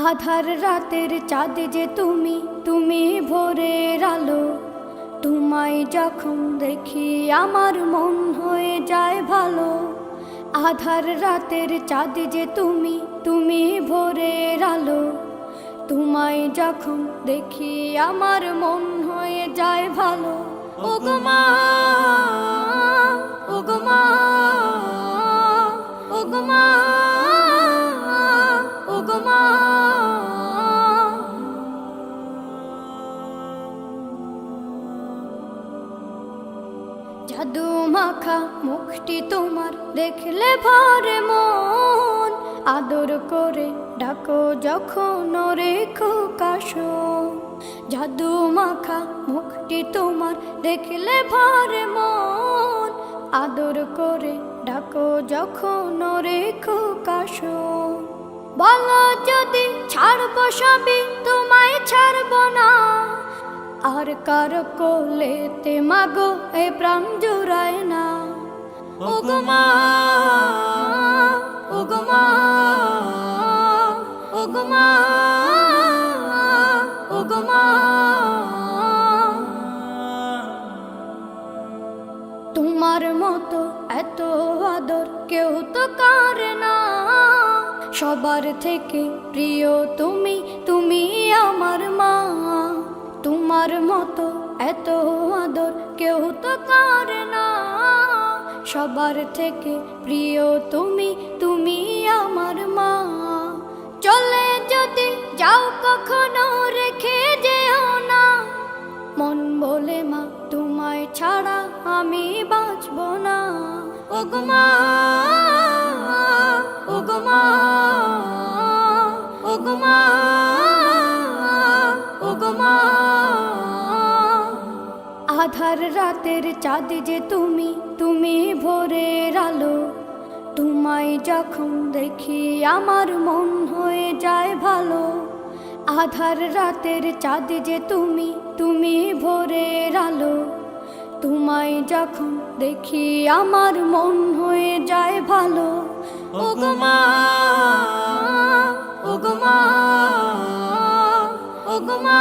আধার রাতের চাঁদ যে তুমি, তুমি ভোরের আলো। তোমায় যখন দেখি আমার মন হয়ে যায় ভালো। আধার রাতের চাঁদ যে তুমি, তুমি ভোরের আলো। তোমায় যখন দেখি আমার মন হয়ে যায় ভালো। ওগো মা, ওগো মা, ওগো মা, ওগো মা। জাদু মাখা মুখটি তোমার দেখলে ভরে মন। আদর করে ডাকো যখন রেখো কাশো। জাদু মাখা মুখটি তোমার দেখলে ভরে মন। আদর করে ডাকো যখন রেখো কাশো। বলো যদি ছাড়বো সবই, তোমায় ছাড়বো না। আর কার কোলেতে মাগো এ প্রাণ জুড়ায় না। ওগো মা, ওগো মা, ওগো মা, ওগো মা। তোমার মতো এত আদর কেউ তো করে না। সবার থেকে প্রিয় তুমি, তুমি আমার মা। তোমার মতো এত আদর কেউ তো করে না। সবার থেকে প্রিয় তুমি, তুমি আমার মা। চলে যদি যাও কখনো রেখে যেও না। মন বলে মা তোমায় ছাড়া আমি বাঁচব না। ওগো মা, ওগো মা, ওগো মা, ওগো মা। আধার রাতের চাঁদ যে তুমি, তুমি ভোরের আলো। তোমায় যখন দেখি আমার মন হয়ে যায় ভালো। আধার রাতের চাঁদ যে তুমি, তুমি ভোরের আলো। তোমায় যখন দেখি আমার মন হয়ে যায় ভালো। ওগো মা, ওগো মা, ওগো মা।